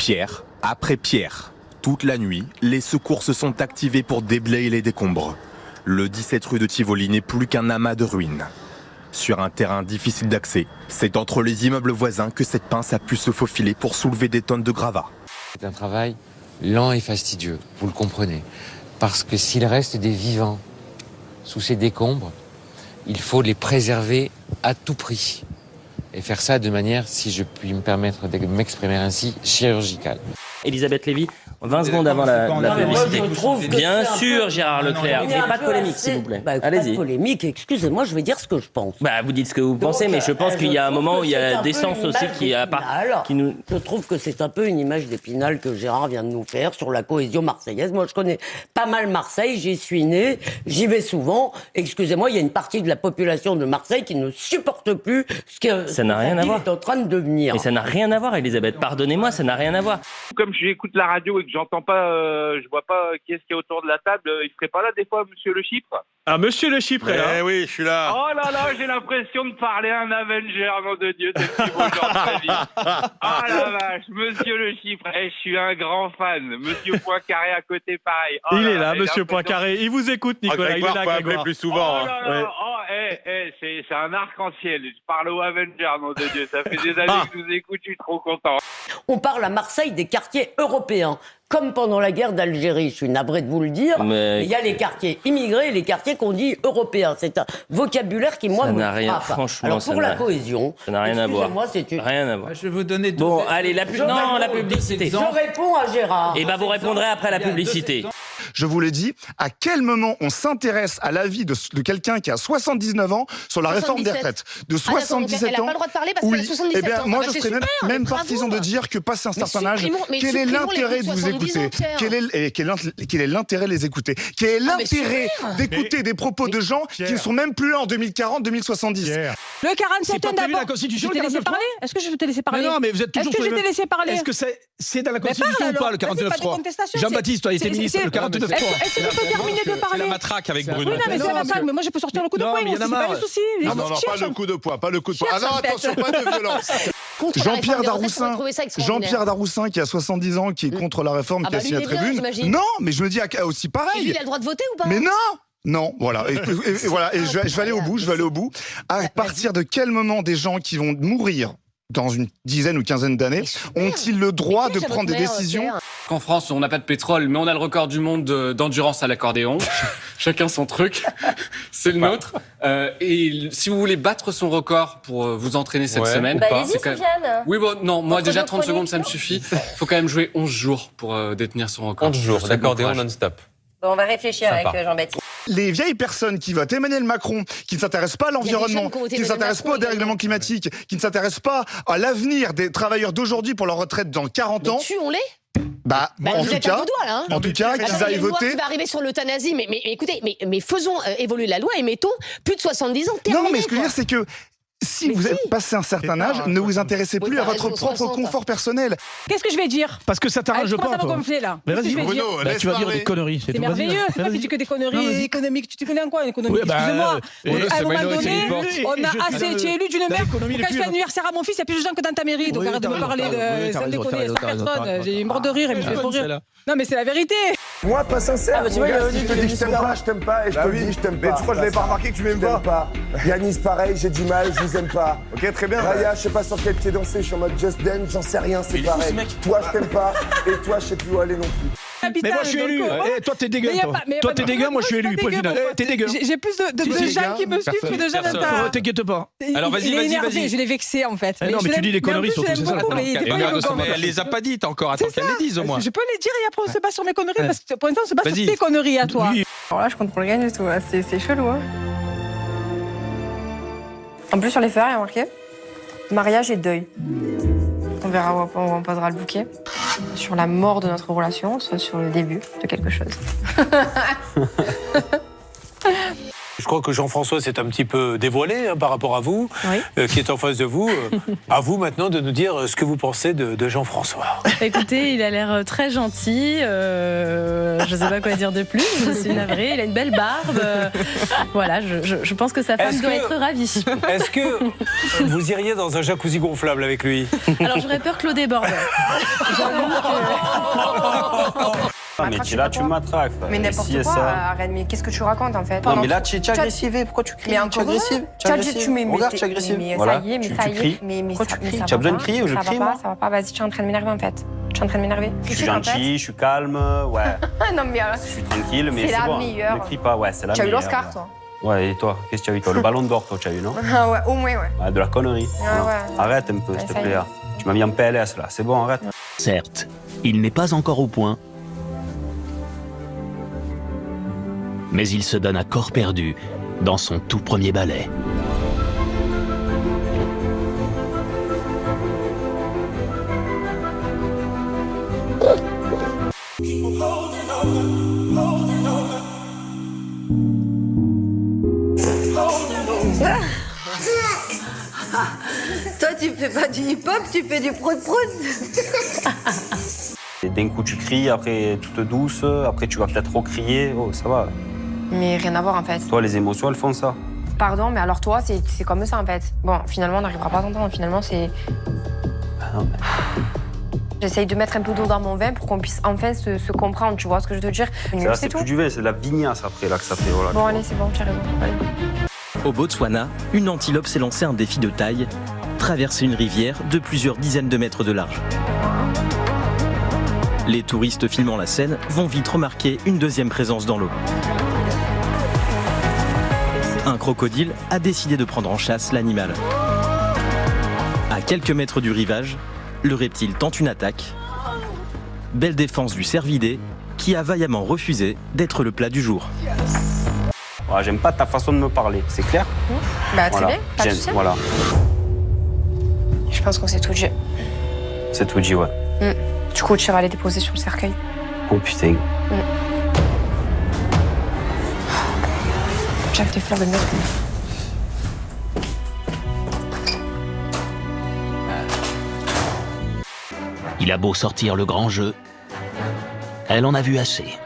Pierre après pierre. Toute la nuit, les secours se sont activés pour déblayer les décombres. Le 17 rue de Tivoli n'est plus qu'un amas de ruines. Sur un terrain difficile d'accès, c'est entre les immeubles voisins que cette pince a pu se faufiler pour soulever des tonnes de gravats. C'est un travail lent et fastidieux, vous le comprenez. Parce que s'il reste des vivants sous ces décombres, il faut les préserver à tout prix. Et faire ça de manière, si je puis me permettre de m'exprimer ainsi, chirurgicale. Elisabeth Lévy, 20 secondes avant la publicité. Bien sûr, Gérard Leclerc, mais pas de polémique, s'il vous plaît. Allez-y. Pas de polémique, excusez-moi, je vais dire ce que je pense. Vous dites ce que vous pensez, mais je pense qu'il y a un moment où il y a la décence aussi qui nous... Je trouve que c'est un peu une image d'Épinal que Gérard vient de nous faire sur la cohésion marseillaise. Moi, je connais pas mal Marseille, j'y suis né, j'y vais souvent. Excusez-moi, il y a une partie de la population de Marseille qui ne supporte plus ce que ça n'a rien à voir. est en train de devenir. Mais ça n'a rien à voir, Elisabeth. Pardonnez-moi, ça n'a rien à voir. Comme j'écoute la radio et que j'entends pas, je vois pas qui est-ce qui est autour de la table, il serait pas là des fois, Monsieur Le Chypre? Ah, Monsieur Le Chypre est là. Eh oui, je suis là. Oh là là, j'ai l'impression de parler à un Avenger, nom de Dieu, de petit beau genre de ma vie. Oh la vache, Monsieur Le Chypre, je suis un grand fan. Monsieur Poincaré à côté, pareil. Oh il là est là, j'ai Monsieur l'impression- Poincaré. Il vous écoute, Nicolas. Grégoire, il est faut là, appeler Grégoire. plus souvent. Oh là hein. là, c'est un arc-en-ciel. Je parle au Avenger, nom de Dieu. Ça fait des années que je vous écoute, je suis trop content. On parle à Marseille des quartiers européens. Comme pendant la guerre d'Algérie, je suis navré de vous le dire, Mais il y a les quartiers immigrés et les quartiers qu'on dit européens. C'est un vocabulaire qui, moi, Ça me n'a rien, frappe. franchement, Alors, ça pour la n'a- cohésion, ça n'a rien à voir. excusez-moi, c'est une... Rien à voir. Je vais vous donner deux Bon, allez, la publicité. Je réponds à Gérard. Et vous répondrez après la publicité. Je vous l'ai dit, à quel moment on s'intéresse à l'avis de quelqu'un qui a 79 ans sur la réforme des 77. retraites de Ah, d'accord, 77 elle a ans? pas le droit de parler parce Oui, qu'elle a 77 eh bien, ans. moi Ah bah, je c'est serais super, même bravo. partisan de dire que passé un certain âge, mais quel est supprimons l'intérêt les de vous 70 écouter? ans, Pierre. Quel est l'intérêt de les écouter? Quel est l'intérêt super. d'écouter des propos de gens qui ne sont même plus là en 2040, 2070? Pierre. Le 47 C'est pas prévu d'abord. la Constitution, Je t'ai le laissé 49.3? parler. Est-ce que je t'ai laissé parler? Mais non, mais vous êtes Est-ce toujours que sur je le t'ai même- laissé parler? Est-ce que c'est dans la Mais Constitution parle ou pas, alors. le Vas-y, pas de 49.3? contestation, Jean-Baptiste, toi, il était c'est- ministre, c'est- le 49.3. Est-ce que je peux terminer de C'est la parler? matraque avec Oui, Bruno. non, mais c'est la matraque. Mais moi, je peux sortir le coup de Non, poing. mais il y en a C'est pas marre. le souci. Non, pas le coup de poing, pas le coup de poing. Ah non, attention, pas de violence. Contre la Jean-Pierre réforme des retraites, on va Daroussin, trouver ça extraordinaire. Jean-Pierre Daroussin qui a 70 ans, qui est contre la réforme, Ah qui a bah, signé lui, la il est bien, tribune. j'imagine. Non, mais je me dis aussi Et lui, pareil. il a le droit de voter ou pas? Mais non, voilà. Et voilà. Et je vais aller au bout. À partir de quel moment des gens qui vont mourir dans une dizaine ou quinzaine d'années ont-ils le droit de prendre des décisions? En France, on n'a pas de pétrole, mais on a le record du monde d'endurance à l'accordéon. Chacun son truc. C'est le nôtre. Et si vous voulez battre son record pour vous entraîner cette semaine, Allez-y, c'est quand même... Sofiane. Oui, bon, non, moi Entre déjà deux 30 secondes, ça me chroniques. suffit. Faut quand même jouer 11 jours pour détenir son record. 11 jours Je sais, bon d'accordéon courage. non-stop. Bon, on va réfléchir Sympa. avec Jean-Baptiste. Les vieilles personnes qui votent Emmanuel Macron, qui ne s'intéressent pas à l'environnement, jeunes qui ont voté qui ne Emmanuel s'intéressent pas au Macron dérèglement climatique, qui ne s'intéressent pas à l'avenir des travailleurs d'aujourd'hui pour leur retraite dans 40 ans, Tuons-les. en vous tout êtes à cas, deux doigts, là. en tout cas, qu'ils Attends, il y a aillent une loi voter. qui va arriver sur l'euthanasie, mais écoutez, mais faisons évoluer la loi et mettons plus de 70 ans. Non, terminé, mais ce que je veux quoi. dire, c'est que si Mais vous si. êtes passé un certain âge, ne vous intéressez plus Oui, à t'as votre raison, propre 60. confort personnel. Qu'est-ce que je vais dire? Parce que ça t'arrange Comment pas, ça va toi. gonfler là? Mais Qu'est-ce que vas-y, je vais dire? Bruno, Bah, laisse tu vas dire parler. des conneries. C'est tout, vas-y. merveilleux. C'est pas que tu dis que des Non, conneries vas-y. économiques. Tu connais en quoi, une économie? Oui, bah, Excusez-moi. c'est À un moment Minority donné, Report. on a assez. Tu es élu d'une mère. l'économie, Quand les je fais culs. anniversaire à mon fils, il y a plus de gens que dans ta mairie. Donc Oui, arrête de t'as me raison, parler t'as raison, de. t'as Sans raison, déconner, t'as sans raison, personne. J'ai une mort de rire, elle me fait trop rire. celle-là. Non, mais c'est la vérité. Moi, pas sincère. Ah, bah, tu vois, il y a si je te dis que je t'aime pas, et je te le dis, je t'aime pas. Mais tu crois que je l'avais pas remarqué que tu m'aimes pas? Yanis, pareil, j'ai du mal, je vous aime pas. Ok, très bien. Raya, je sais pas sur quel pied danser, je suis en mode Just Dance, j'en sais rien, c'est pareil. Toi, je t'aime pas, et toi, je sais plus où aller non plus. Mais moi je suis élu. Eh, toi t'es dégueu. Mais y a Toi, pas- mais y a Toi pas t'es de- dégueu, moi je suis élu. Point final. Eh, t'es dégueu. J'ai plus de gens qui me suivent que de gens Personne. dans ta. T'inquiète pas. Alors, vas-y, Il est vas-y, énervé, vas-y. Je l'ai vexé en fait. Eh non, mais je tu dis l'aime- des conneries, mais en plus, surtout, je c'est l'aime ça, beaucoup, le mais problème. des fois, il me gonfle. Mais elle les a pas dites encore. Attends qu'elle les dise au moins. Je peux les dire et après on se base sur mes conneries parce que pour l'instant on se base sur tes conneries à toi. Oui. Alors là, je contrôle rien du tout. Là. C'est chelou. Hein. En plus, sur les fers, il y a marqué mariage et deuil. On verra où on posera le bouquet. Sur la mort de notre relation, soit sur le début de quelque chose. Je crois que Jean-François s'est un petit peu dévoilé par rapport à vous, qui est en face de vous. À vous maintenant de nous dire ce que vous pensez de Jean-François. Écoutez, il a l'air très gentil. Je ne sais pas quoi dire de plus. Je suis navrée. Il a une belle barbe. Voilà, je pense que sa femme doit être ravie. Est-ce que vous iriez dans un jacuzzi gonflable avec lui? Alors j'aurais peur que l'eau déborde. Mais là, tu m'attraques. Mais n'importe quoi, arrête, mais qu'est-ce que tu racontes en fait? Non, mais là, tu es agressive. Pourquoi tu cries? Tu es agressive. Regarde, tu es agressive. Voilà, tu cries. Pourquoi tu cries? Tu as besoin de crier ou je crie? Ça va pas, vas-y, tu es en train de m'énerver en fait. Tu es en train de m'énerver. Je suis gentil, je suis calme, ouais. Non, mais je suis tranquille, mais c'est bon. la meilleure. Ne crie pas, ouais, c'est la meilleure. Tu as eu l'Oscar, toi? Ouais, et toi? Qu'est-ce que tu as eu, toi? Le ballon d'or, toi, tu as eu, non? Ah ouais, au moins, ouais. Ouais, de la connerie. Arrête un peu, s'il te plaît. Tu m'as mis en PLS, là. C'est bon, arrête. Certes, il n'est pas encore au point, mais il se donne à corps perdu dans son tout premier ballet. Toi, tu fais pas du hip-hop, tu fais du prout-prout. D'un coup, tu cries, après, toute douce, après, tu vas peut-être recrier. Oh, ça va. Mais rien à voir en fait. Toi, les émotions, elles font ça. Pardon, mais alors toi, c'est comme ça en fait. Bon, finalement, on n'arrivera pas à s'entendre. Finalement, c'est. J'essaye de mettre un peu d'eau dans mon vin pour qu'on puisse enfin se comprendre, tu vois ce que je veux te dire? C'est plus du vin, c'est de la vignasse après là que ça fait. Voilà, bon, allez, c'est bon, tu as raison. Allez. Au Botswana, une antilope s'est lancée un défi de taille, traverser une rivière de plusieurs dizaines de mètres de large. Les touristes filmant la scène vont vite remarquer une deuxième présence dans l'eau. Un crocodile a décidé de prendre en chasse l'animal. À quelques mètres du rivage, le reptile tente une attaque. Belle défense du cervidé, qui a vaillamment refusé d'être le plat du jour. Ouais, j'aime pas ta façon de me parler, c'est clair? Bah très bien, pas de souci. Voilà. Je pense qu'on s'est tout dit. C'est tout dit, ouais. Du coup, tu vas aller déposer sur le cercueil. Oh putain. J'avais tes fleurs de merde. Il a beau sortir le grand jeu, elle en a vu assez.